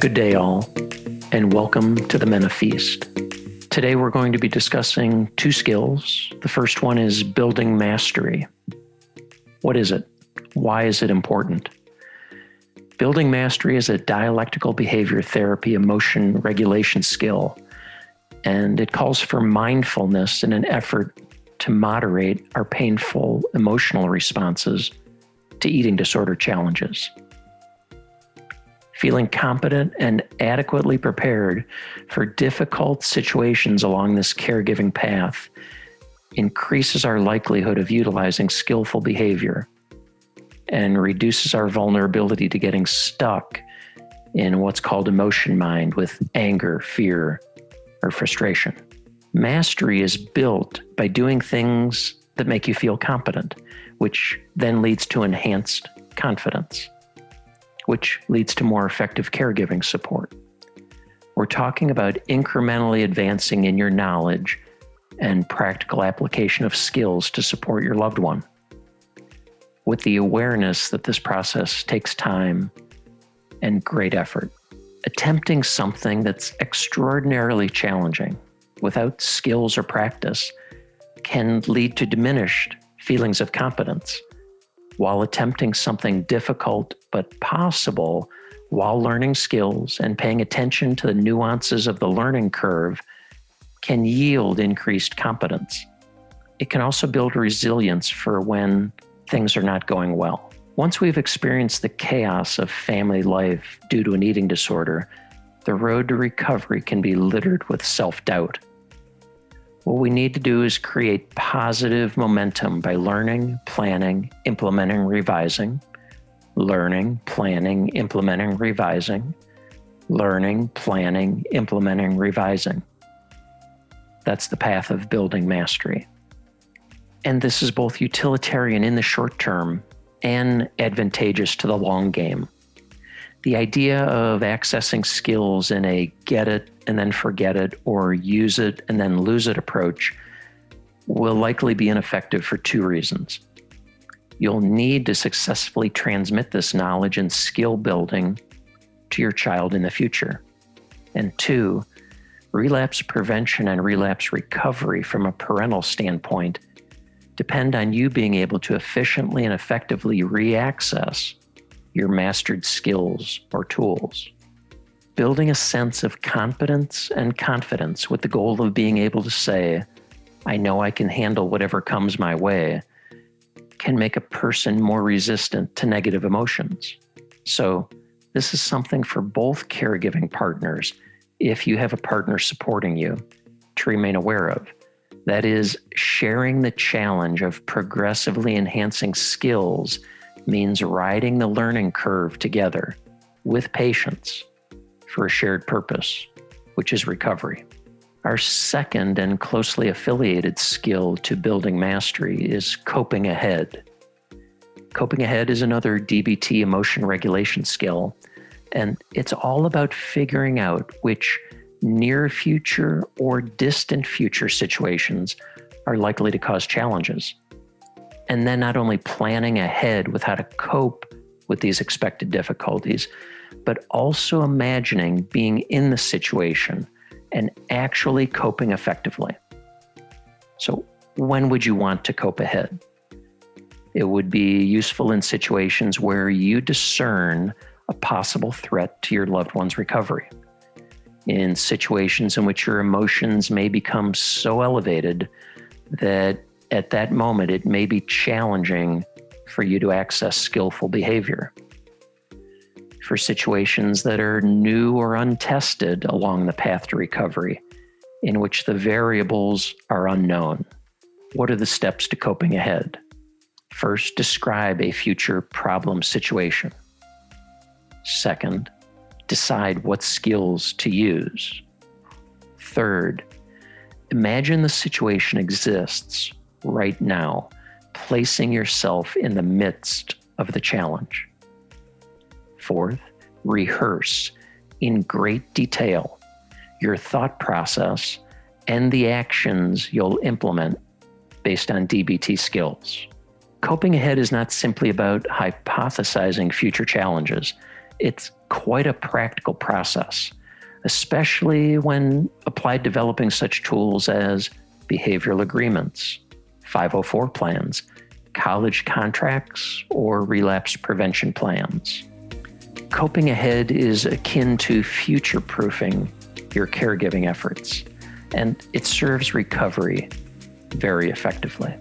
Good day, all, and welcome to the Men of F.E.A.S.T. Today we're going to be discussing two skills. The first one is building mastery. What is it? Why is it important? Building mastery is a dialectical behavior therapy emotion regulation skill, and it calls for mindfulness in an effort to moderate our painful emotional responses to eating disorder challenges. Feeling competent and adequately prepared for difficult situations along this caregiving path increases our likelihood of utilizing skillful behavior and reduces our vulnerability to getting stuck in what's called emotion mind with anger, fear, or frustration. Mastery is built by doing things that make you feel competent, which then leads to enhanced confidence, which leads to more effective caregiving support. We're talking about incrementally advancing in your knowledge and practical application of skills to support your loved one, with the awareness that this process takes time and great effort. Attempting something that's extraordinarily challenging without skills or practice can lead to diminished feelings of competence, while attempting something difficult but possible while learning skills and paying attention to the nuances of the learning curve can yield increased competence. It can also build resilience for when things are not going well. Once we've experienced the chaos of family life due to an eating disorder, the road to recovery can be littered with self-doubt. What we need to do is create positive momentum by learning, planning, implementing, revising, learning, planning, implementing, revising, learning, planning, implementing, revising. That's the path of building mastery. And this is both utilitarian in the short term and advantageous to the long game. The idea of accessing skills in a get it and then forget it or use it and then lose it approach will likely be ineffective for two reasons. You'll need to successfully transmit this knowledge and skill building to your child in the future. And two, relapse prevention and relapse recovery from a parental standpoint depend on you being able to efficiently and effectively re-access your mastered skills or tools. Building a sense of competence and confidence with the goal of being able to say, I know I can handle whatever comes my way, can make a person more resistant to negative emotions. So this is something for both caregiving partners, if you have a partner supporting you, to remain aware of. That is, sharing the challenge of progressively enhancing skills means riding the learning curve together with patience for a shared purpose, which is recovery. Our second and closely affiliated skill to building mastery is coping ahead. Coping ahead is another DBT emotion regulation skill, and it's all about figuring out which near future or distant future situations are likely to cause challenges. And then not only planning ahead with how to cope with these expected difficulties, but also imagining being in the situation and actually coping effectively. So when would you want to cope ahead? It would be useful in situations where you discern a possible threat to your loved one's recovery. In situations in which your emotions may become so elevated that at that moment it may be challenging for you to access skillful behavior. For situations that are new or untested along the path to recovery, in which the variables are unknown. What are the steps to coping ahead? First, describe a future problem situation. Second, decide what skills to use. Third, imagine the situation exists right now, placing yourself in the midst of the challenge. Fourth, rehearse in great detail your thought process and the actions you'll implement based on DBT skills. Coping ahead is not simply about hypothesizing future challenges. It's quite a practical process, especially when applied developing such tools as behavioral agreements, 504 plans, college contracts, or relapse prevention plans. Coping ahead is akin to future-proofing your caregiving efforts, and it serves recovery very effectively.